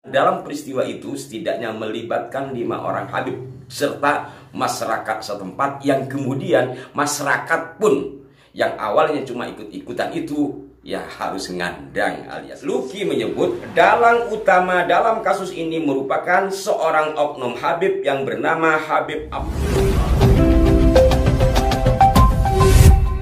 Dalam peristiwa itu setidaknya melibatkan 5 orang Habib serta masyarakat setempat, yang kemudian masyarakat pun yang awalnya cuma ikut-ikutan itu ya harus ngandang alias Luki menyebut dalang utama dalam kasus ini merupakan seorang oknum Habib yang bernama Habib Abdullah.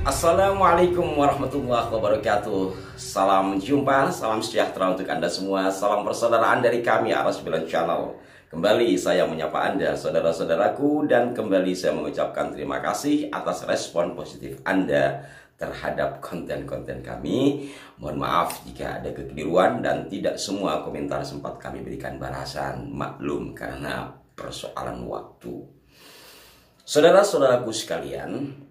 Assalamualaikum warahmatullahi wabarakatuh. Salam jumpa, salam sejahtera untuk Anda semua. Salam persaudaraan dari kami Aras 9 Channel. Kembali saya menyapa Anda saudara-saudaraku, dan kembali saya mengucapkan terima kasih atas respon positif Anda terhadap konten-konten kami. Mohon maaf jika ada kekeliruan dan tidak semua komentar sempat kami berikan balasan. Maklum karena persoalan waktu. Saudara-saudaraku sekalian,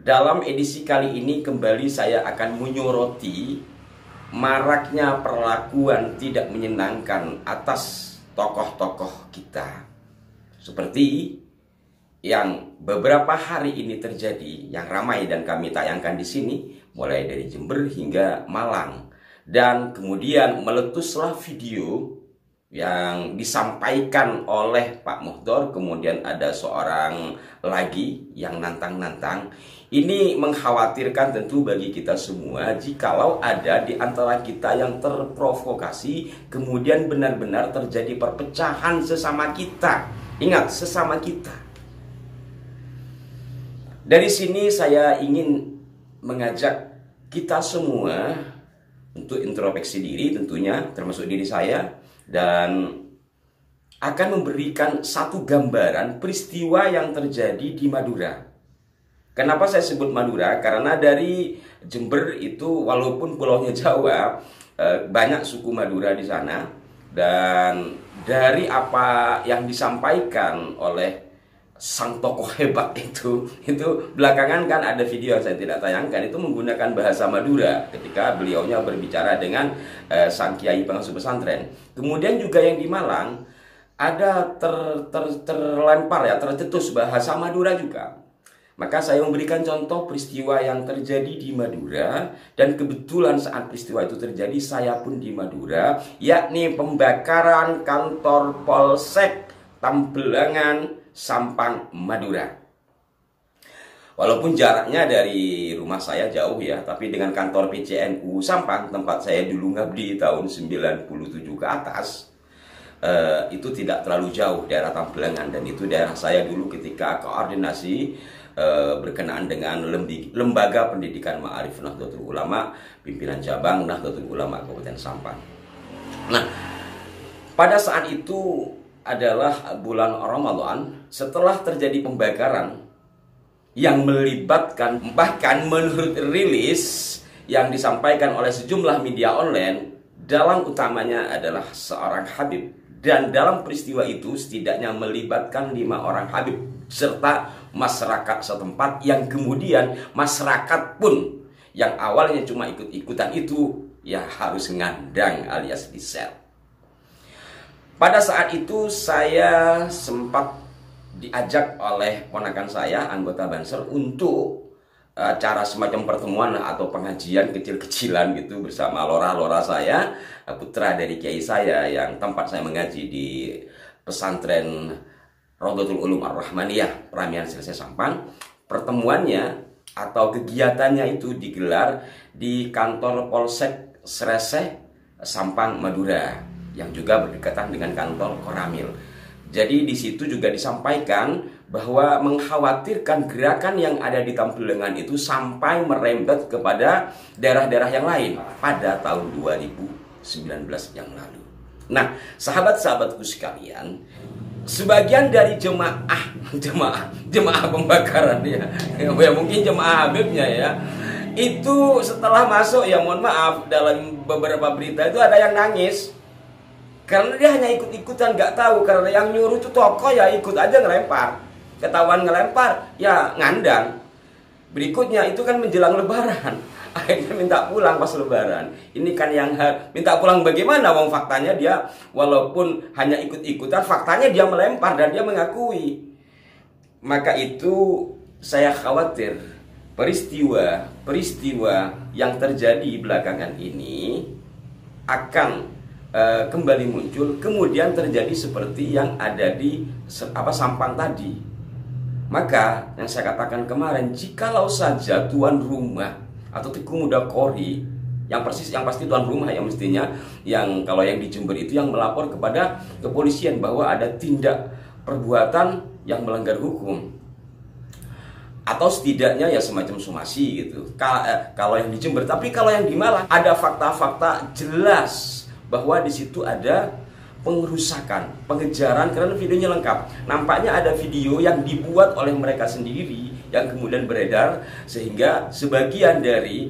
dalam edisi kali ini kembali saya akan menyoroti maraknya perlakuan tidak menyenangkan atas tokoh-tokoh kita. Seperti yang beberapa hari ini terjadi, yang ramai dan kami tayangkan di sini, mulai dari Jember hingga Malang. Dan kemudian meletuslah video yang disampaikan oleh Pak Muhdor, kemudian ada seorang lagi yang nantang-nantang. Ini mengkhawatirkan tentu bagi kita semua jikalau ada di antara kita yang terprovokasi, kemudian benar-benar terjadi perpecahan sesama kita. Ingat, sesama kita. Dari sini saya ingin mengajak kita semua untuk introspeksi diri tentunya, termasuk diri saya, dan akan memberikan satu gambaran peristiwa yang terjadi di Madura. Kenapa saya sebut Madura? Karena dari Jember itu walaupun pulaunya Jawa, banyak suku Madura di sana. Dan dari apa yang disampaikan oleh sang tokoh hebat itu belakangan kan ada video yang saya tidak tayangkan, itu menggunakan bahasa Madura ketika beliaunya berbicara dengan sang kiai pengasuh pesantren. Kemudian juga yang di Malang ada terlempar ya, tercetus bahasa Madura juga. Maka saya memberikan contoh peristiwa yang terjadi di Madura, dan kebetulan saat peristiwa itu terjadi saya pun di Madura, yakni pembakaran kantor Polsek Tambelangan Sampang Madura. Walaupun jaraknya dari rumah saya jauh ya, tapi dengan kantor PCNU Sampang tempat saya dulu ngabdi tahun 97 ke atas, itu tidak terlalu jauh daerah Tambelangan, dan itu daerah saya dulu ketika koordinasi berkenaan dengan Lembaga Pendidikan Ma'arif Nahdlatul Ulama, pimpinan cabang Nahdlatul Ulama Kabupaten Sampang. Nah, pada saat itu adalah bulan Ramadan, setelah terjadi pembakaran yang melibatkan, bahkan menurut rilis yang disampaikan oleh sejumlah media online, dalang utamanya adalah seorang Habib. Dan dalam peristiwa itu setidaknya melibatkan 5 orang Habib serta masyarakat setempat, yang kemudian masyarakat pun yang awalnya cuma ikut-ikutan itu ya harus ngandang alias di-sel. Pada saat itu saya sempat diajak oleh ponakan saya, anggota Banser, untuk cara semacam pertemuan atau pengajian kecil-kecilan gitu bersama lora-lora saya, putra dari kiai saya yang tempat saya mengaji di pesantren Nahdlatul Ulum Ar-Rahmaniyah Peramian Sreseh Sampang. Pertemuannya atau kegiatannya itu digelar di kantor Polsek Sreseh Sampang Madura, yang juga berdekatan dengan kantor Koramil. Jadi di situ juga disampaikan bahwa mengkhawatirkan gerakan yang ada di Tambelangan itu sampai merembet kepada daerah-daerah yang lain pada tahun 2019 yang lalu. Nah, sahabat-sahabatku sekalian, sebagian dari jemaah pembakaran ya mungkin jemaah Habibnya ya, itu setelah masuk ya mohon maaf, dalam beberapa berita itu ada yang nangis karena dia hanya ikut-ikutan, nggak tahu karena yang nyuruh itu tokoh ya ikut aja ngelempar, ketahuan ngelempar ya ngandang. Berikutnya itu kan menjelang Lebaran, akhirnya minta pulang pas Lebaran. Ini kan yang minta pulang bagaimana? Wong faktanya dia walaupun hanya ikut-ikutan, faktanya dia melempar dan dia mengakui. Maka itu saya khawatir peristiwa yang terjadi belakangan ini akan kembali muncul, kemudian terjadi seperti yang ada di Sampang tadi. Maka yang saya katakan kemarin, jikalau saja tuan rumah atau Teguh Muda Kori, yang pasti tuan rumah yang mestinya, yang kalau yang di Jember itu yang melapor kepada kepolisian bahwa ada tindak perbuatan yang melanggar hukum, atau setidaknya ya semacam somasi gitu. Kalau yang di Jember, tapi kalau yang di Malang ada fakta-fakta jelas bahwa di situ ada pengerusakan, pengejaran, karena videonya lengkap. Nampaknya ada video yang dibuat oleh mereka sendiri yang kemudian beredar, sehingga sebagian dari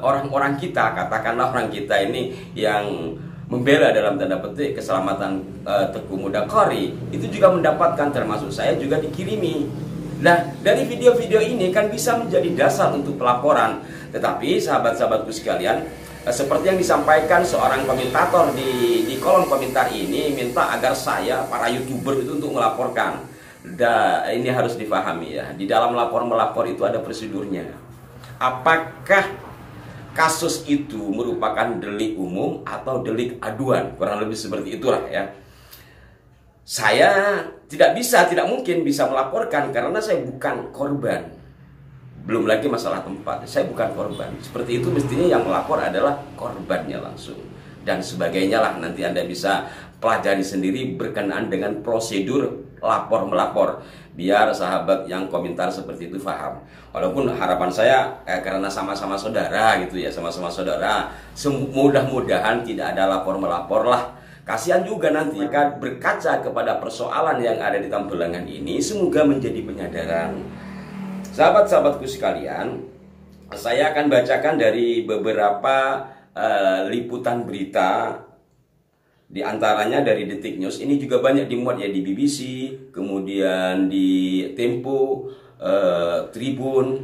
orang-orang kita, katakanlah orang kita ini yang membela dalam tanda petik keselamatan Teguh Muda Kori, itu juga mendapatkan, termasuk saya juga dikirimi. Nah, dari video-video ini kan bisa menjadi dasar untuk pelaporan. Tetapi sahabat-sahabatku sekalian, seperti yang disampaikan seorang komentator di kolom komentar ini, minta agar saya, para YouTuber itu untuk melaporkan. Ini harus difahami ya, di dalam melapor itu ada prosedurnya. Apakah kasus itu merupakan delik umum atau delik aduan? Kurang lebih seperti itulah ya. Saya tidak mungkin bisa melaporkan karena saya bukan korban. Belum lagi masalah tempat, saya bukan korban. Seperti itu mestinya yang melapor adalah korbannya langsung. Dan sebagainya lah, nanti Anda bisa pelajari sendiri berkenaan dengan prosedur lapor-melapor. Biar sahabat yang komentar seperti itu paham. Walaupun harapan saya karena sama-sama saudara gitu ya, sama-sama saudara, mudah-mudahan tidak ada lapor-melapor lah. Kasihan juga nanti akan berkaca kepada persoalan yang ada di Tambelangan ini, semoga menjadi penyadaran. Sahabat-sahabatku sekalian, saya akan bacakan dari beberapa liputan berita, di antaranya dari Detik News. Ini juga banyak dimuat ya di BBC, kemudian di Tempo, Tribun,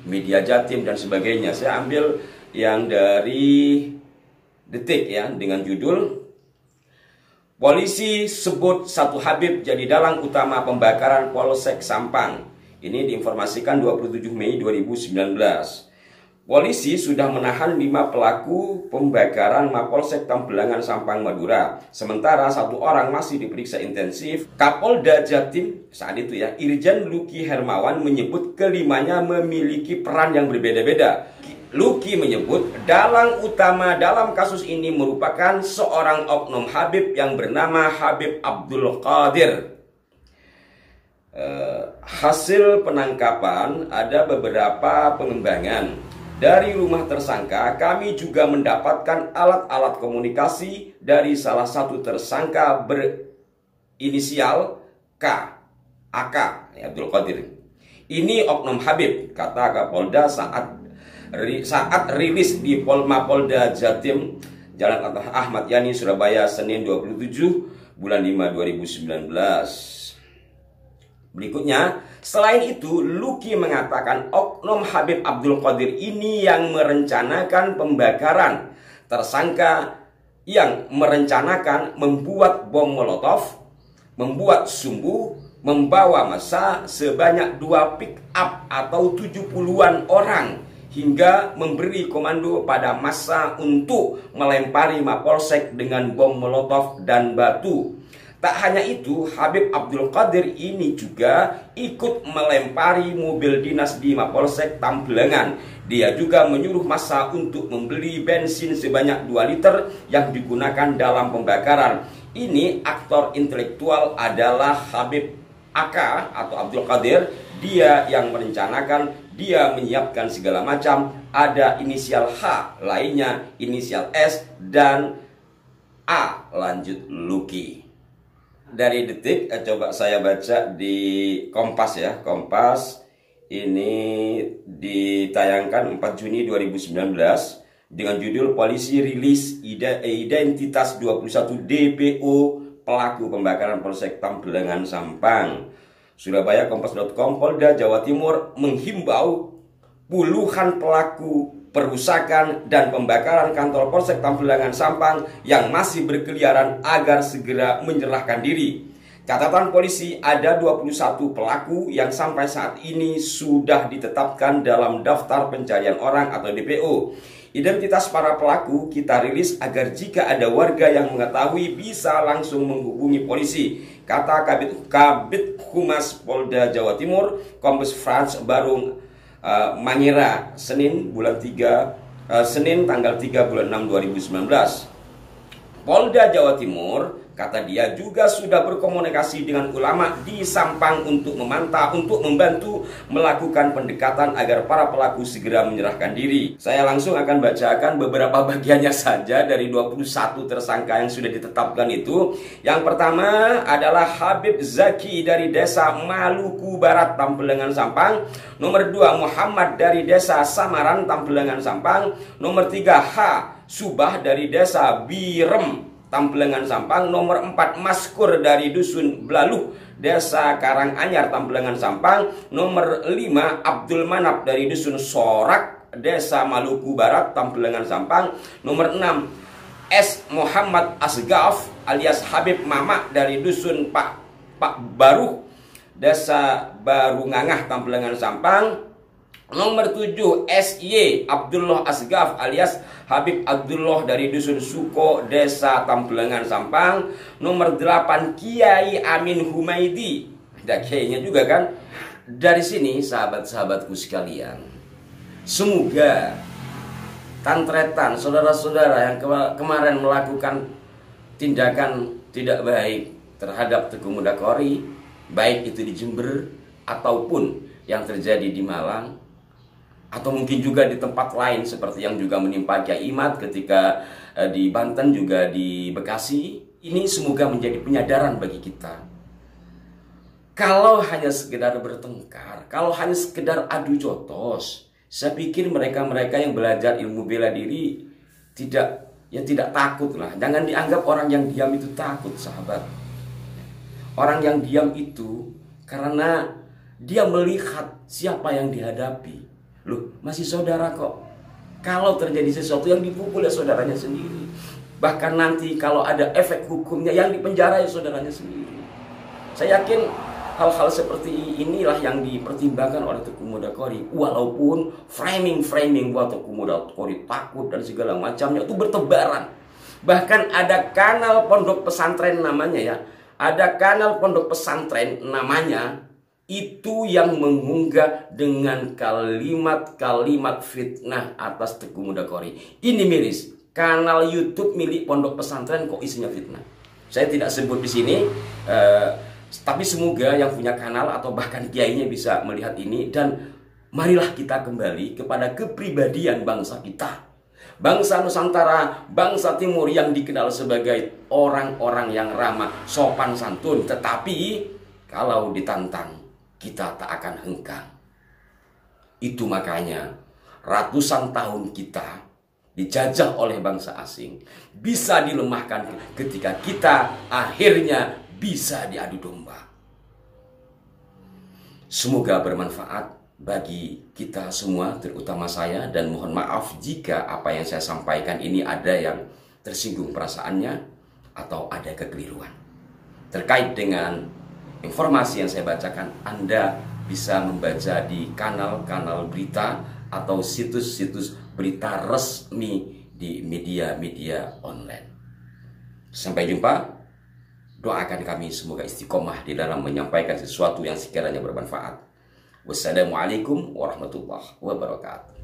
Media Jatim dan sebagainya. Saya ambil yang dari Detik ya, dengan judul Polisi sebut satu Habib jadi dalang utama pembakaran Polsek Sampang. Ini diinformasikan 27 Mei 2019. Polisi sudah menahan 5 pelaku pembakaran Mapolsek Tambelangan Sampang Madura. Sementara 1 orang masih diperiksa intensif. Kapolda Jatim saat itu ya, Irjen Luki Hermawan menyebut kelimanya memiliki peran yang berbeda-beda. Luki menyebut dalang utama dalam kasus ini merupakan seorang oknum Habib yang bernama Habib Abdul Qadir. Hasil penangkapan ada beberapa pengembangan. Dari rumah tersangka kami juga mendapatkan alat-alat komunikasi dari salah satu tersangka berinisial K, AK, Abdul Qadir. Ini oknum Habib, kata Kapolda saat rilis di Mapolda Jatim, Jalan Ahmad Yani, Surabaya, Senin 27 bulan 5 2019. Berikutnya, selain itu, Luki mengatakan oknum Habib Abdul Qadir ini yang merencanakan pembakaran. Tersangka yang merencanakan membuat bom molotov, membuat sumbu, membawa massa sebanyak 2 pick up atau 70-an orang, hingga memberi komando pada massa untuk melempari Mapolsek dengan bom molotov dan batu. Tak hanya itu, Habib Abdul Qadir ini juga ikut melempari mobil dinas di Mapolsek Tambelangan. Dia juga menyuruh massa untuk membeli bensin sebanyak 2 liter yang digunakan dalam pembakaran. Ini aktor intelektual adalah Habib AK atau Abdul Qadir. Dia yang merencanakan, dia menyiapkan segala macam. Ada inisial H, lainnya inisial S, dan A, lanjut Luki. Dari Detik, coba saya baca di Kompas ya. Kompas ini ditayangkan 4 Juni 2019 dengan judul Polisi Rilis Identitas 21 DPO Pelaku Pembakaran Polsek Tambelangan Sampang. Surabaya, Kompas.com, Polda Jawa Timur menghimbau puluhan pelaku perusakan dan pembakaran kantor Polsek Tambelangan Sampang yang masih berkeliaran agar segera menyerahkan diri. Catatan polisi, ada 21 pelaku yang sampai saat ini sudah ditetapkan dalam daftar pencarian orang atau DPO. Identitas para pelaku kita rilis agar jika ada warga yang mengetahui bisa langsung menghubungi polisi, kata Kabid Humas Polda Jawa Timur, Kombes Frans Barung Mangira, Senin tanggal 3 bulan 6 2019. Polda Jawa Timur, kata dia, juga sudah berkomunikasi dengan ulama di Sampang untuk membantu melakukan pendekatan agar para pelaku segera menyerahkan diri. Saya langsung akan bacakan beberapa bagiannya saja dari 21 tersangka yang sudah ditetapkan itu. Yang pertama adalah Habib Zaki dari Desa Maluku Barat, Tambelangan, Sampang. Nomor 2, Muhammad dari Desa Samaran, Tambelangan, Sampang. Nomor 3, H. Subah dari Desa Birem, Tambelangan, Sampang. Nomor 4, Maskur dari Dusun Blaluh, Desa Karanganyar, Tambelangan, Sampang. Nomor 5, Abdul Manap dari Dusun Sorak, Desa Maluku Barat, Tambelangan, Sampang. Nomor 6, S. Muhammad Asgaf alias Habib Mama dari Dusun Pak Baru, Desa Barungangah, Tambelangan, Sampang. Nomor 7, SY Abdullah Asgaf alias Habib Abdullah dari Dusun Suko, Desa Tambelangan, Sampang. Nomor 8, Kiai Amin Humaidi. Ada kiainya juga kan. Dari sini sahabat-sahabatku sekalian, semoga tantretan saudara-saudara yang kemarin melakukan tindakan tidak baik terhadap Teguh Mudakori, baik itu di Jember ataupun yang terjadi di Malang, atau mungkin juga di tempat lain seperti yang juga menimpa Kiai Imad ketika di Banten, juga di Bekasi. Ini semoga menjadi penyadaran bagi kita. Kalau hanya sekedar bertengkar, kalau hanya sekedar adu jotos, saya pikir mereka-mereka yang belajar ilmu bela diri tidak takut lah. Jangan dianggap orang yang diam itu takut, sahabat. Orang yang diam itu karena dia melihat siapa yang dihadapi. Loh, masih saudara kok. Kalau terjadi sesuatu yang dipukul ya saudaranya sendiri. Bahkan nanti kalau ada efek hukumnya yang dipenjara ya saudaranya sendiri. Saya yakin hal-hal seperti inilah yang dipertimbangkan oleh Teguh Mudakori. Walaupun framing bahwa Teguh Mudakori takut dan segala macamnya itu bertebaran. Bahkan ada kanal pondok pesantren namanya ya. Ada kanal pondok pesantren namanya itu yang mengunggah dengan kalimat-kalimat fitnah atas Teguh Mudakori. Ini miris, kanal YouTube milik pondok pesantren kok isinya fitnah. Saya tidak sebut di sini, tapi semoga yang punya kanal atau bahkan kiainya bisa melihat ini. Dan marilah kita kembali kepada kepribadian bangsa kita, bangsa Nusantara, bangsa Timur yang dikenal sebagai orang-orang yang ramah, sopan santun. Tetapi kalau ditantang, kita tak akan hengkang. Itu makanya ratusan tahun kita dijajah oleh bangsa asing bisa dilemahkan ketika kita akhirnya bisa diadu domba. Semoga bermanfaat bagi kita semua, terutama saya, dan mohon maaf jika apa yang saya sampaikan ini ada yang tersinggung perasaannya atau ada kekeliruan. Terkait dengan informasi yang saya bacakan, Anda bisa membaca di kanal-kanal berita atau situs-situs berita resmi di media-media online. Sampai jumpa. Doakan kami semoga istiqomah di dalam menyampaikan sesuatu yang sekiranya bermanfaat. Wassalamualaikum warahmatullahi wabarakatuh.